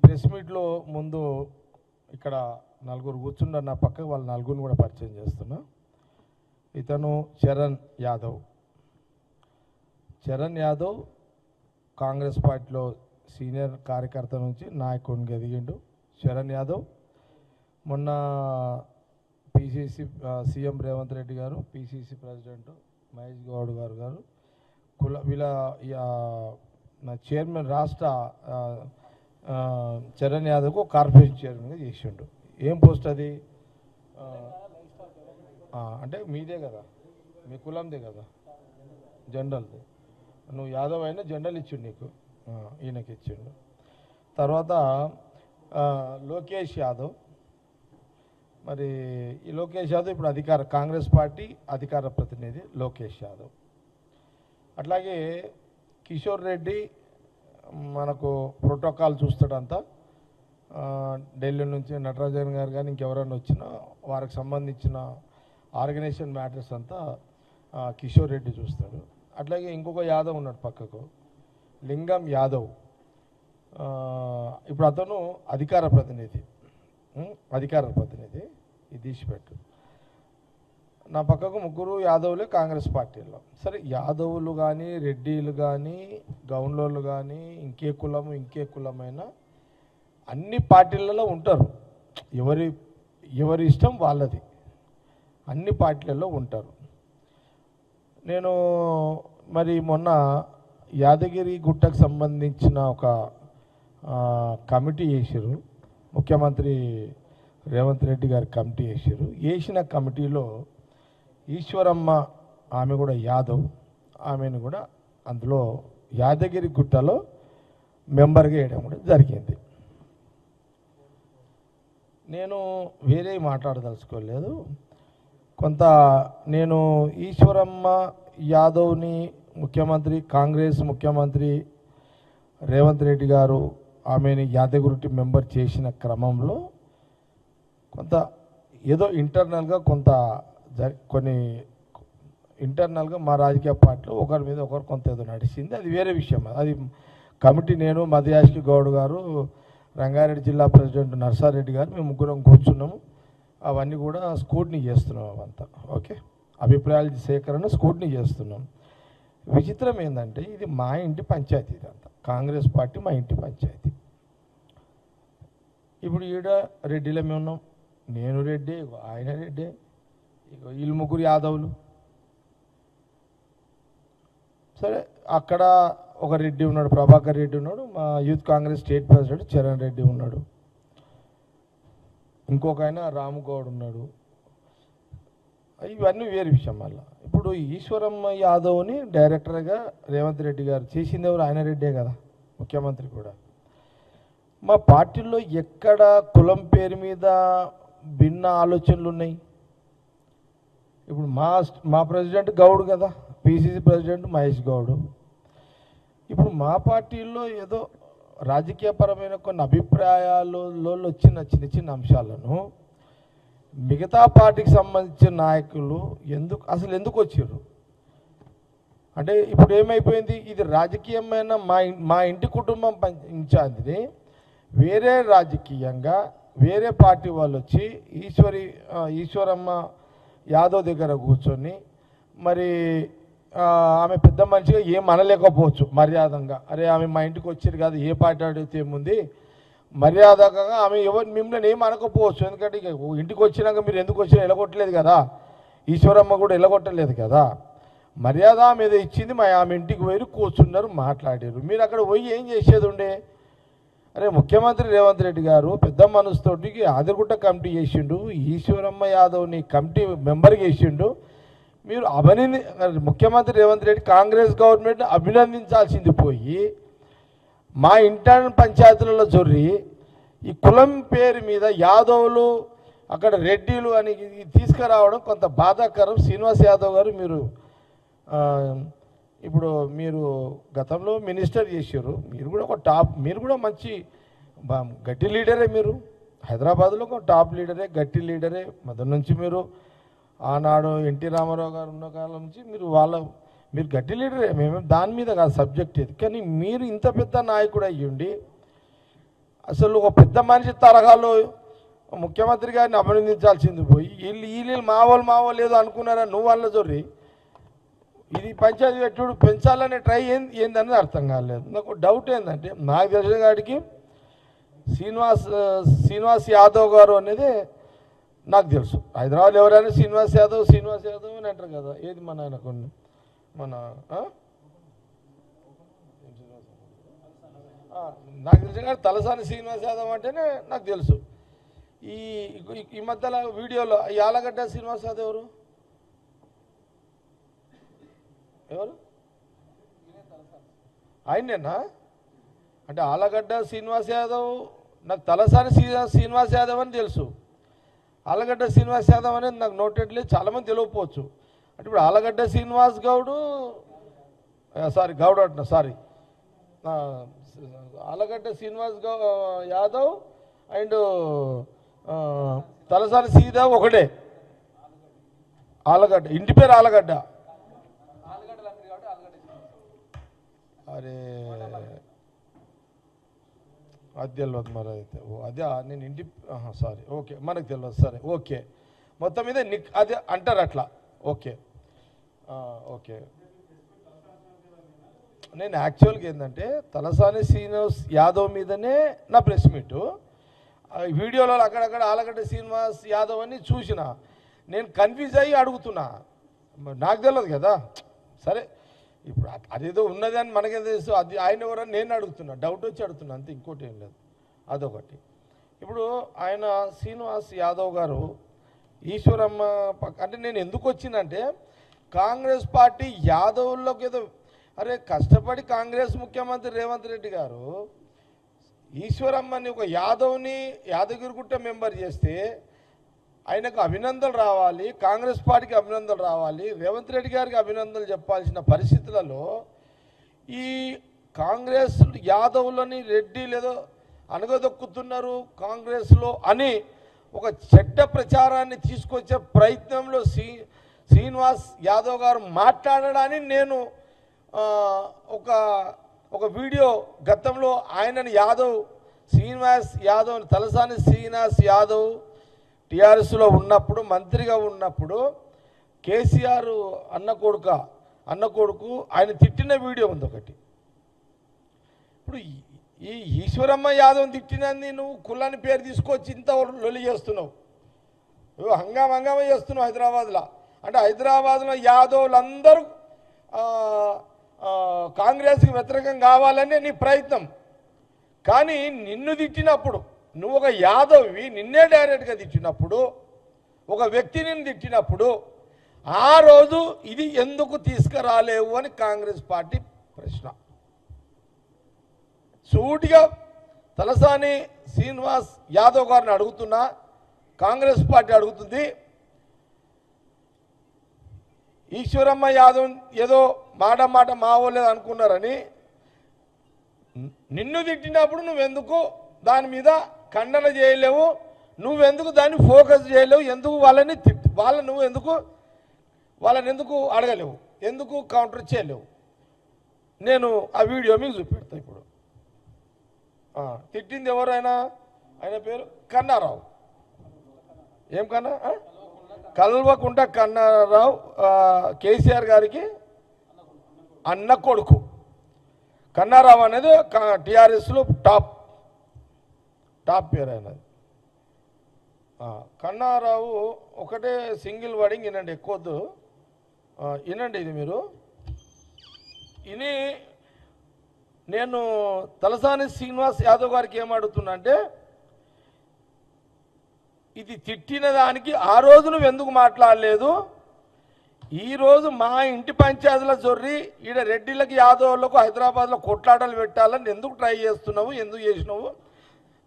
Press మీట్లో ముందు ఇక్కడ నలుగురు కూర్చున్నారు నా పక్కకు, వాళ్ళ నలుగురిని కూడా పరిచయం చేస్తున్నా. ఇతను చరణ్ యాదవ్. చరణ్ యాదవ్ కాంగ్రెస్ పార్టీలో సీనియర్ కార్యకర్త నుంచి నాయకుడిని ఎదిగిండు. చరణ్ యాదవ్ మొన్న పిసిసి సీఎం రేవంత్ రెడ్డి గారు, పిసిసి ప్రెసిడెంట్ మహేష్ గౌడ్ గారు వీళ్ళ చైర్మన్ రాష్ట్ర చరణ్ యాదవ్కు కార్పొరేషన్ చైర్మన్గా చేసిండు. ఏం పోస్ట్ అది? అంటే మీదే కదా, మీ కులందే కదా, జనరల్ది. నువ్వు యాదవ్ అయినా జనరల్ ఇచ్చిండు నీకు, ఈయనకి ఇచ్చిండు. తర్వాత లోకేష్ యాదవ్. మరి ఈ లోకేష్ యాదవ్ ఇప్పుడు కాంగ్రెస్ పార్టీ అధికార ప్రతినిధి లోకేష్ యాదవ్. అట్లాగే కిషోర్ రెడ్డి మనకు ప్రోటోకాల్ చూస్తాడంతా. ఢిల్లీ నుంచి నటరాజన్ గారు కానీ ఇంకెవరైనా వచ్చినా వారికి సంబంధించిన ఆర్గనైజేషన్ మ్యాటర్స్ అంతా కిషోర్ రెడ్డి చూస్తాడు. అట్లాగే ఇంకొక యాదవ్ ఉన్నాడు పక్కకు, లింగం యాదవ్. ఇప్పుడు అతను అధికార ప్రతినిధి. ఇది తీసిపెట్టు. నా పక్కకు ముగ్గురు యాదవులే కాంగ్రెస్ పార్టీలో. సరే, యాదవులు కానీ రెడ్డిలు కానీ గౌన్లోళ్ళు కానీ ఇంకే కులమైనా అన్ని పార్టీలలో ఉంటారు. ఎవరి ఇష్టం వాళ్ళది, అన్ని పార్టీలలో ఉంటారు. నేను మరి మొన్న యాదగిరి గుట్టకు సంబంధించిన ఒక కమిటీ చేశారు, ముఖ్యమంత్రి రేవంత్ రెడ్డి గారి కమిటీ వేసిన కమిటీలో ఈశ్వరమ్మ, ఆమె కూడా యాదవ్, ఆమెను కూడా అందులో యాదగిరి గుట్టలో మెంబర్గా వేయడం కూడా జరిగింది. నేను వేరే మాట్లాడదలుచుకోలేదు. నేను ఈశ్వరమ్మ యాదవ్ని కాంగ్రెస్ ముఖ్యమంత్రి రేవంత్ రెడ్డి గారు ఆమెని యాదగిరి మెంబర్ చేసిన క్రమంలో కొంత ఏదో ఇంటర్నల్గా మా రాజకీయ పార్టీలో ఒకరి మీద ఒకరు కొంత ఏదో నడిచింది. అది వేరే విషయం. అది కమిటీ నేను, మధ్యాష్కి గౌడ్ గారు, రంగారెడ్డి జిల్లా ప్రెసిడెంట్ నర్సారెడ్డి గారు, మేము ముగ్గురం కూర్చున్నాము. అవన్నీ కూడా స్కూట్నీ చేస్తున్నాం. అవంతా ఓకే, అభిప్రాయాల సేకరణ స్కూట్నీ చేస్తున్నాం. విచిత్రం ఏంటంటే ఇది మా ఇంటి పంచాయతీ, ఇదంతా కాంగ్రెస్ పార్టీ మా ఇంటి పంచాయతీ. ఇప్పుడు ఈడ రెడ్డిలో మేము ఉన్నాం, నేను రెడ్డి, ఆయన రెడ్డి, వీళ్ళు ముగ్గురు యాదవులు. సరే, అక్కడ ఒక రెడ్డి ఉన్నాడు, ప్రభాకర్ రెడ్డి ఉన్నాడు, మా youth Congress state president Charan Reddy ఉన్నాడు, ఇంకొక ఆయన రాముగౌడ్ ఉన్నాడు. ఇవన్నీ వేరే విషయం. మళ్ళీ ఇప్పుడు ఈశ్వరమ్మ యాదవ్ని డైరెక్టర్గా రేవంత్ రెడ్డి గారు చేసింది ఎవరు? ఆయన రెడ్డే కదా, ముఖ్యమంత్రి కూడా. మా పార్టీలో ఎక్కడ కులం పేరు మీద భిన్న ఆలోచనలు ఉన్నాయి? ఇప్పుడు మా ప్రెసిడెంట్ గౌడ్ కదా, పిసిసి ప్రెసిడెంట్ మహేష్ గౌడ్. ఇప్పుడు మా పార్టీలో ఏదో రాజకీయపరమైన కొన్ని అభిప్రాయాలు వచ్చిన చిన్న అంశాలను మిగతా పార్టీకి సంబంధించిన నాయకులు ఎందుకు వచ్చారు అంటే, ఇప్పుడు ఏమైపోయింది, ఇది రాజకీయమైన మా ఇంటి కుటుంబం పంచాయతీని వేరే రాజకీయంగా వేరే పార్టీ వాళ్ళు వచ్చి ఈశ్వరమ్మ యాదవ్ దగ్గర కూర్చొని మరి ఆమె పెద్ద మనిషిగా ఏం అనలేకపోవచ్చు మర్యాదంగా. అరే, ఆమె మా ఇంటికి వచ్చారు కదా, ఏ పార్టీ అడిగితే ఏముంది, మర్యాదగా ఆమె మిమ్మల్ని ఏం అనకపోవచ్చు. ఎందుకంటే ఇంటికి వచ్చినాక మీరు ఎందుకు వచ్చినా ఎలగొట్టలేదు కదా, ఈశ్వరమ్మ కూడా ఎలగొట్టలేదు కదా. మర్యాద మీద ఇచ్చింది, ఆమె ఇంటికి పోయి కూర్చున్నారు, మాట్లాడారు. మీరు అక్కడ పోయి ఏం చేసేది ఉండే? అరే, ముఖ్యమంత్రి రేవంత్ రెడ్డి గారు పెద్ద మనసుతోటి ఆదిగుట్ట కమిటీ చేసిండు, ఈశ్వరమ్మ యాదవ్ని కమిటీ మెంబర్గా చేసిండు. మీరు ముఖ్యమంత్రి రేవంత్ రెడ్డి కాంగ్రెస్ గవర్నమెంట్ని అభినందించాల్సింది పోయి మా ఇంటర్నల్ పంచాయతీలలో జొర్రి ఈ కులం పేరు మీద యాదవులు అక్కడ రెడ్డిలు అని తీసుకురావడం కొంత బాధాకరం. శ్రీనివాస్ యాదవ్ గారు, మీరు గతంలో మినిస్టర్ చేశారు, మీరు కూడా మంచి గట్టి లీడరే. మీరు హైదరాబాద్లో ఒక టాప్ లీడరే, గట్టి లీడరే. మొదటి నుంచి మీరు ఆనాడు ఎన్టీ రామారావు గారు ఉన్న కాలం నుంచి మీరు గట్టి లీడరే. మేము దాని మీద కాదు సబ్జెక్ట్ ఇది. కానీ మీరు ఇంత పెద్ద నాయకుడు అయ్యుండి అసలు ఒక పెద్ద మనిషి తరహాలో ముఖ్యమంత్రి గారిని అభినందించాల్సింది పోయి వీళ్ళు మావోలు ఏదో అనుకున్నారా నువ్వు వాళ్ళ జొర్రి ఇది పంచాయతీ పెట్టుడు పెంచాలనే ట్రై ఏందన్నది అర్థం కాలేదు. నాకు డౌట్ ఏంటంటే నాకు తెలిసిన కాడికి శ్రీనివాస్ యాదవ్ గారు అనేది నాకు తెలుసు. హైదరాబాద్ ఎవరైనా శ్రీనివాస్ యాదవ్ అని అంటారు కదా. ఏది మన ఆయన కొన్ని మన నాకు తెలిసిన కాదు తలసాని శ్రీనివాస్ యాదవ్ అంటేనే నాకు తెలుసు. ఈ మధ్యలో వీడియోలో ఈ ఆలగడ్డ శ్రీనివాస్ యాదవ్ ఎవరు ఆయనేనా అంటే ఆలగడ్డ శ్రీనివాస్ యాదవ్ నాకు తలసాని శ్రీనివాస్ యాదవ్ అని తెలుసు. ఆలగడ్డ శ్రీనివాస్ యాదవ్ అనేది నాకు నోటెడ్ లేదు, చాలామంది తెలియకపోవచ్చు. అంటే ఇప్పుడు ఆలగడ్డ శ్రీనివాస్ గౌడ్ అంటున్నా సారీ ఆలగడ్డ శ్రీనివాస్ యాదవ్ అండ్ తలసాని సీదా ఒకటే. ఆలగడ్డ ఇంటి పేరు ఆలగడ్డ. అరే అది తెలియదు మరి అయితే అదే నేను ఇంటి సారీ ఓకే మనకు తెలియదు సరే ఓకే మొత్తం మీద అదే అంటారు అట్లా ఓకే ఓకే. నేను యాక్చువల్గా ఏంటంటే తలసాని శ్రీనివాస్ యాదవ్ మీదనే నా ప్రెస్ మీటు వీడియోలో అక్కడక్కడ ఆలగడ్డ శ్రీనివాస్ యాదవ్ అని చూసిన నేను కన్ఫ్యూజ్ అయ్యి అడుగుతున్నా నాకు తెలియదు కదా. సరే ఇప్పుడు అదేదో ఉన్నదని మనకేం తెలుసు అది ఆయన ఎవరని నేను అడుగుతున్నా డౌట్ వచ్చి అడుగుతున్నా అంతే ఇంకోటి ఏం లేదు. అదొకటి. ఇప్పుడు ఆయన శ్రీనివాస్ యాదవ్ గారు ఈశ్వరమ్మ అంటే నేను ఎందుకు వచ్చినంటే కాంగ్రెస్ పార్టీ యాదవుల్లోకి ఏదో అరే కష్టపడి కాంగ్రెస్ ముఖ్యమంత్రి రేవంత్ రెడ్డి గారు ఈశ్వరమ్మని ఒక యాదవ్ని యాదగిరిగుట్ట మెంబర్ చేస్తే ఆయనకు అభినందనలు రావాలి, కాంగ్రెస్ పార్టీకి అభినందనలు రావాలి, రేవంత్ రెడ్డి గారికి అభినందనలు చెప్పాల్సిన పరిస్థితులలో ఈ కాంగ్రెస్ యాదవులని రెడ్డి లేదో అనగదొక్కుతున్నారు కాంగ్రెస్లో అని ఒక చెడ్డ ప్రచారాన్ని తీసుకొచ్చే ప్రయత్నంలో శ్రీనివాస్ యాదవ్ గారు మాట్లాడడాన్ని నేను ఒక వీడియో గతంలో ఆయనని శ్రీనివాస్ యాదవ్ తలసాని శ్రీనివాస్ యాదవ్ టీఆర్ఎస్లో ఉన్నప్పుడు మంత్రిగా ఉన్నప్పుడు కేసీఆర్ అన్న కొడుకు ఆయన తిట్టిన వీడియో ఉంది ఒకటి. ఇప్పుడు ఈ ఈశ్వరమ్మ యాదవ్ తిట్టినది నువ్వు కులాన్ని పేరు తీసుకొచ్చి ఇంత లొలి చేస్తున్నావు, నువ్వు హంగామా చేస్తున్నావు హైదరాబాద్లో. అంటే హైదరాబాద్లో యాదవులందరూ కాంగ్రెస్కి వ్యతిరేకం కావాలని నీ ప్రయత్నం. కానీ నిన్ను తిట్టినప్పుడు నువ్వు ఒక యాదవ్వి నిన్నే డైరెక్ట్గా తిట్టినప్పుడు ఒక వ్యక్తిని తిట్టినప్పుడు ఆ రోజు ఇది ఎందుకు తీసుకురాలేవు అని కాంగ్రెస్ పార్టీ ప్రశ్న. సూటిగా తలసాని శ్రీనివాస్ యాదవ్ గారిని అడుగుతున్నా, కాంగ్రెస్ పార్టీ అడుగుతుంది. ఈశ్వరమ్మ యాదవ్ ఏదో మాట మావోలేదు అనుకున్నారని నిన్ను తిట్టినప్పుడు నువ్వెందుకు దాని మీద ఖండన చేయలేవు, నువ్వెందుకు దాన్ని ఫోకస్ చేయలేవు, ఎందుకు వాళ్ళని ఎందుకు అడగలేవు, ఎందుకు కౌంటర్ చేయలేవు? నేను ఆ వీడియో మీకు చూపెడతా. ఇప్పుడు తిట్టింది ఎవరైనా ఆయన పేరు కన్నారావు. ఏం కల్వకుంట కన్నారావు కేసీఆర్ గారికి అన్న కొడుకు. కన్నారావు అనేది టీఆర్ఎస్లో టాప్ పేరు అయినది. కన్నారావు ఒకటే సింగిల్ వర్డింగ్ వినండి, ఎక్కువద్దు వినండి. ఇది మీరు నేను తలసాని శ్రీనివాస్ యాదవ్ గారికి ఏమడుగుతున్నా అంటే ఇది తిట్టిన దానికి ఆ రోజు నువ్వు ఎందుకు మాట్లాడలేదు, ఈరోజు మా ఇంటి పంచాయతీల జొర్రి ఈడ రెడ్డిలకి యాదవులకు హైదరాబాద్లో కొట్లాటలు పెట్టాలని ఎందుకు ట్రై చేస్తున్నావు, ఎందుకు చేసినావు,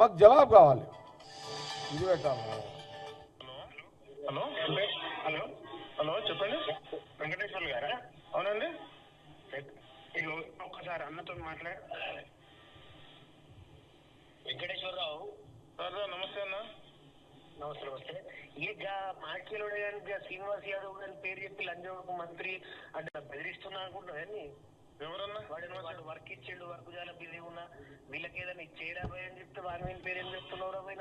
మాకు జవాబు కావాలి. ఇది పెట్టాలి. హలో హలో హలో చెప్పండి. వెంకటేశ్వర్లు గారా? అవునండి. ఒక్కసారి అన్నతో మాట్లాడు. వెంకటేశ్వరరావు సార్. నమస్తే అన్న. నమస్తే. ఇక మాట్లాడే శ్రీనివాస్ యాదవ్ గారి పేరు చెప్పి లంజవరకు మంత్రి అంటే బెదిరిస్తున్నా అనుకుంటున్నాను. ఎవరన్నా వాడు వర్క్ ఇచ్చిండు, వర్క్ చాలా బిజీ ఉన్నా, వీళ్ళకి ఏదైనా ఇచ్చేయరాబోయని చెప్తే వారి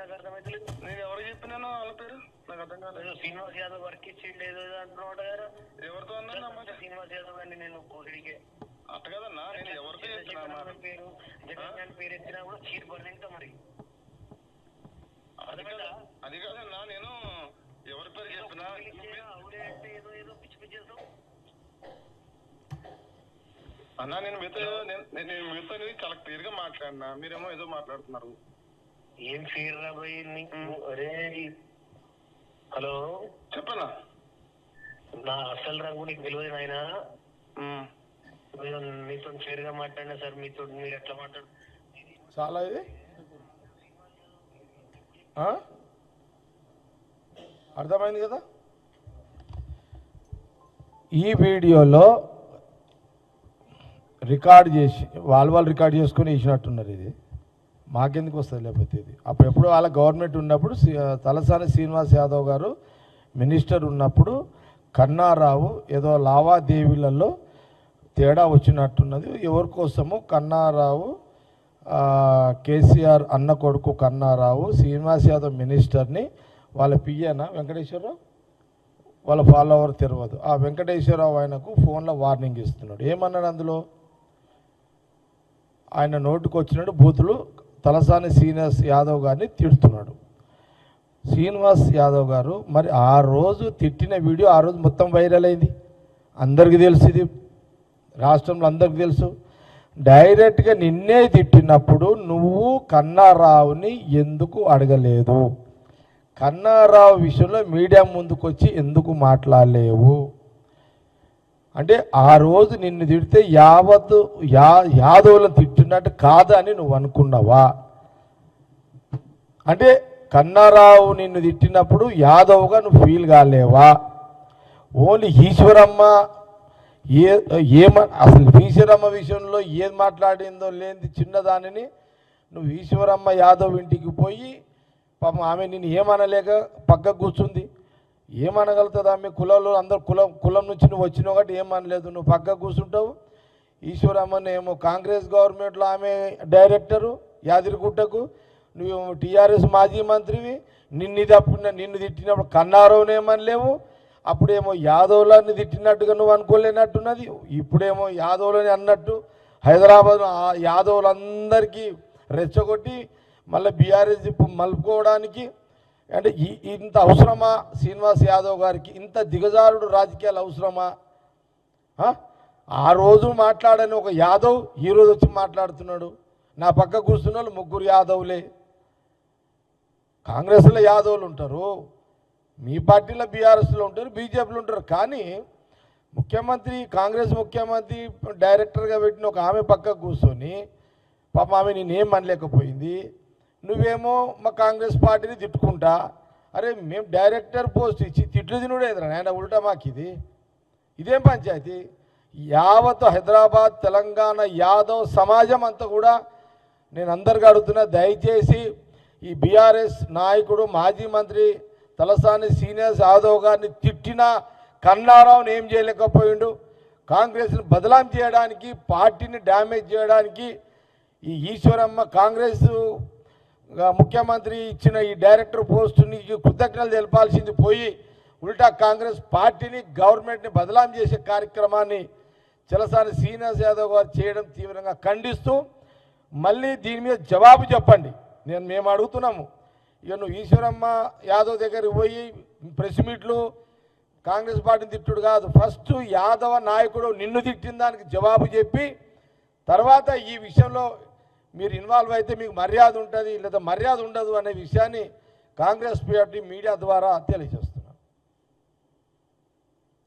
నాకు అర్థమైతలేదు. నేను ఎవరు చెప్పినాను వాళ్ళ పేరు నాకు అర్థం కాలేదు. శ్రీనివాస్ యాదవ్ వర్క్ ఇచ్చిండు ఏదో అంటున్నాడు కదా. ఎవరితో అన్నా శ్రీనివాస్ యాదవ్ గారిని నేను కోసిడికే అట్ట కదన్నా, నేను ఎవరితో చెప్పినా పేరు జగన్ గారి పేరు ఎత్తినా కూడా చీరు పడినంత మరి అది కాదన్నా, నేను ఎవరి పేరు చెప్పినా అవుడే అంటే ఏదో ఏదో పిచ్చి పిచ్చి చేస్తావు అన్నా. నేను మీతో చాలా క్లియర్ గా మాట్లాడినా, మీరేమో ఏదో మాట్లాడుతున్నారు. ఏం ఫీర్ రాబోయే నీకు? అరే హలో చెప్పన్నా. నా అసలు రంగు నీకు తెలియదు నాయన. మీతో ఫేర్ గా మాట్లాడినా సార్, మీతో మీరు ఎట్లా మాట్లాడు చాలా ఇది అర్థమైంది కదా. ఈ వీడియోలో రికార్డ్ చేసి వాళ్ళు రికార్డ్ చేసుకొని ఇచ్చినట్టున్నారు. ఇది మాకెందుకు వస్తుంది లేకపోతే ఇది అప్పుడెప్పుడు వాళ్ళ గవర్నమెంట్ ఉన్నప్పుడు తలసాని శ్రీనివాస్ యాదవ్ గారు మినిస్టర్ ఉన్నప్పుడు కన్నారావు ఏదో లావాదేవీలలో తేడా వచ్చినట్టున్నది. ఎవరి కోసము కన్నారావు కేసీఆర్ అన్న కొడుకు కన్నారావు శ్రీనివాస్ యాదవ్ మినిస్టర్ని వాళ్ళ పియ్యన వెంకటేశ్వరరావు వాళ్ళ ఫాలోవర్ తెలియదు. ఆ వెంకటేశ్వరరావు ఆయనకు ఫోన్లో వార్నింగ్ ఇస్తున్నాడు. ఏమన్నాడు అందులో? ఆయన నోటుకు వచ్చినట్టు బూతులు తలసాని శ్రీనివాస్ యాదవ్ గారిని తిడుతున్నాడు. శ్రీనివాస్ యాదవ్ గారు మరి ఆ రోజు తిట్టిన వీడియో ఆ రోజు మొత్తం వైరల్ అయింది, అందరికీ తెలుసు, ఇది రాష్ట్రంలో అందరికీ తెలుసు. డైరెక్ట్గా నిన్నే తిట్టినప్పుడు నువ్వు కన్నారావుని ఎందుకు అడగలేదు? కన్నారావు విషయంలో మీడియా ముందుకు వచ్చి ఎందుకు మాట్లాడలేవు? అంటే ఆ రోజు నిన్ను తిడితే యావత్తు యాదవులను తిట్టినట్టు కాదని నువ్వు అనుకున్నావా? అంటే కన్నారావు నిన్ను తిట్టినప్పుడు యాదవ్గా నువ్వు ఫీల్ కాలేవా? ఓన్లీ ఈశ్వరమ్మ అసలు ఈశ్వరమ్మ విషయంలో ఏది మాట్లాడిందో లేని చిన్నదానిని నువ్వు ఈశ్వరమ్మ యాదవ్ ఇంటికి పోయి పాపం ఆమె నిన్ను ఏమనలేక పక్కకు కూర్చుంది. ఏమనగలుగుతుంది ఆమె? కులంలో అందరు కులం నుంచి నువ్వు వచ్చినావు కాబట్టి ఏమనలేదు, నువ్వు పక్కకు కూర్చుంటావు. ఈశ్వరమ్మని ఏమో కాంగ్రెస్ గవర్నమెంట్లో ఆమె డైరెక్టరు యాదిరిగుట్టకు, నువ్వేమో టీఆర్ఎస్ మాజీ మంత్రివి. నిన్ను తిట్టినప్పుడు కన్నారావుని ఏమనలేవు, అప్పుడేమో యాదవులని తిట్టినట్టుగా నువ్వు అనుకోలేనట్టున్నది. ఇప్పుడేమో యాదవులని అన్నట్టు హైదరాబాద్ యాదవులందరికీ రెచ్చగొట్టి మళ్ళీ బీఆర్ఎస్ మలుపుకోవడానికి. అంటే ఇంత అవసరమా శ్రీనివాస్ యాదవ్ గారికి? ఇంత దిగజారుడు రాజకీయాలు అవసరమా? ఆ రోజు మాట్లాడని ఒక యాదవ్ ఈరోజు వచ్చి మాట్లాడుతున్నాడు. నా పక్క కూర్చున్న వాళ్ళు ముగ్గురు యాదవులే. కాంగ్రెస్లో యాదవులు ఉంటారు, మీ పార్టీలో బీఆర్ఎస్లో ఉంటారు, బీజేపీలో ఉంటారు. కానీ ముఖ్యమంత్రి కాంగ్రెస్ ముఖ్యమంత్రి డైరెక్టర్గా పెట్టిన ఒక ఆమె పక్క కూర్చొని పాపం ఆమె నేనేం అనలేకపోయింది. నువ్వేమో మా కాంగ్రెస్ పార్టీని తిట్టుకుంటా. అరే మేము డైరెక్టర్ పోస్ట్ ఇచ్చి తిట్లు తినుడేదిరా నాయన, ఉల్టా మాకు ఇదేం పంచాయతీ? యావత్ హైదరాబాద్ తెలంగాణ యాదవ్ సమాజం అంతా కూడా నేను అందరికీ అడుగుతున్నా, దయచేసి ఈ బీఆర్ఎస్ నాయకుడు మాజీ మంత్రి తలసాని శ్రీనివాస్ యాదవ్ గారిని తిట్టిన కన్నారావుని ఏం చేయలేకపోయిండు? కాంగ్రెస్ని బదలాం చేయడానికి, పార్టీని డ్యామేజ్ చేయడానికి ఈ ఈశ్వరమ్మ కాంగ్రెస్ ముఖ్యమంత్రి ఇచ్చిన ఈ డైరెక్టర్ పోస్టుని కృతజ్ఞతలు తెలపాల్సింది పోయి ఉల్టా కాంగ్రెస్ పార్టీని గవర్నమెంట్ని బదలాం చేసే కార్యక్రమాన్ని తలసాని శ్రీనివాస్ యాదవ్ గారు చేయడం తీవ్రంగా ఖండిస్తూ మళ్ళీ దీని మీద జవాబు చెప్పండి. మేము అడుగుతున్నాము. ఇక నువ్వు ఈశ్వరమ్మ యాదవ్ దగ్గరికి పోయి ప్రెస్ మీట్లు కాంగ్రెస్ పార్టీని తిట్టుడు కాదు, ఫస్ట్ యాదవ నాయకుడు నిన్ను తిట్టిన దానికి జవాబు చెప్పి తర్వాత ఈ విషయంలో మీరు ఇన్వాల్వ్ అయితే మీకు మర్యాద ఉంటుంది లేదా మర్యాద ఉండదు అనే విషయాన్ని కాంగ్రెస్ పార్టీ మీడియా ద్వారా తెలియజేస్తున్నాను.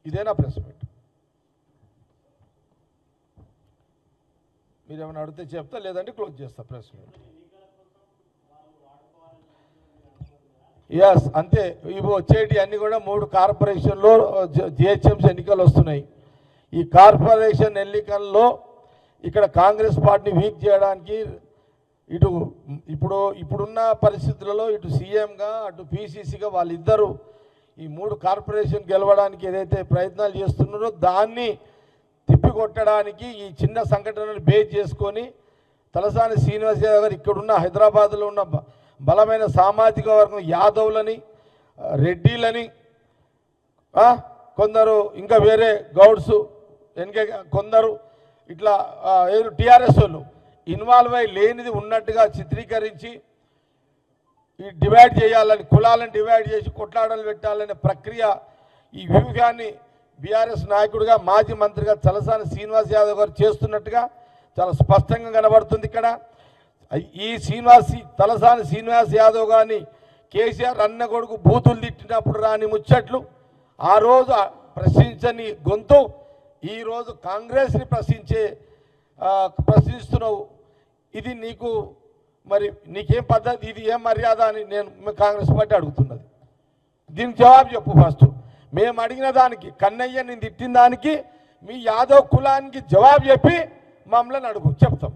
ఇదేనా ప్రెస్ మీట్? మీరు ఏమైనా అడిగితే చెప్తా, లేదంటే క్లోజ్ చేస్తా ప్రెస్ మీట్. ఎస్ అంతే. ఇవి వచ్చేటి అన్నీ కూడా 3 కార్పొరేషన్లో జిహెచ్ఎంసీ ఎన్నికలు వస్తున్నాయి. ఈ కార్పొరేషన్ ఎన్నికల్లో ఇక్కడ కాంగ్రెస్ పార్టీని వీక్ చేయడానికి ఇప్పుడున్న పరిస్థితులలో ఇటు సీఎంగా అటు పీసీసీగా వాళ్ళిద్దరూ ఈ 3 కార్పొరేషన్ గెలవడానికి ఏదైతే ప్రయత్నాలు చేస్తున్నారో దాన్ని తిప్పికొట్టడానికి ఈ చిన్న సంఘటనను బేస్ చేసుకొని తలసాని శ్రీనివాస్ యాదవ్ గారు ఇక్కడున్న హైదరాబాద్లో ఉన్న బలమైన సామాజిక వర్గం యాదవులని, రెడ్డిలని, కొందరు ఇంకా వేరే గౌడ్స్ కొందరు ఇట్లా టీఆర్ఎస్ వాళ్ళు ఇన్వాల్వ్ అయి లేనిది ఉన్నట్టుగా చిత్రీకరించి ఈ డివైడ్ చేయాలని, కులాలను డివైడ్ చేసి కొట్లాడలు పెట్టాలనే ప్రక్రియ, ఈ వ్యూహాన్ని బీఆర్ఎస్ నాయకుడిగా మాజీ మంత్రిగా తలసాని శ్రీనివాస్ యాదవ్ గారు చేస్తున్నట్టుగా చాలా స్పష్టంగా కనబడుతుంది. ఇక్కడ ఈ తలసాని శ్రీనివాస్ యాదవ్ గారిని కేసీఆర్ అన్న కొడుకు బూతులు తిట్టినప్పుడు రాని ముచ్చట్లు, ఆ రోజు ప్రశ్నించని గొంతు ఈరోజు కాంగ్రెస్ని ప్రశ్నిస్తున్నావు. ఇది నీకు మరి నీకేం పద్ధతి, ఇది ఏం మర్యాద అని నేను కాంగ్రెస్ పార్టీ అడుగుతున్నది. దీనికి జవాబు చెప్పు. ఫస్ట్ మేము అడిగిన దానికి, కన్నయ్య నేను తిట్టిన దానికి మీ యాదవ్ కులానికి జవాబు చెప్పి మమ్మల్ని అడుగు, చెప్తాం.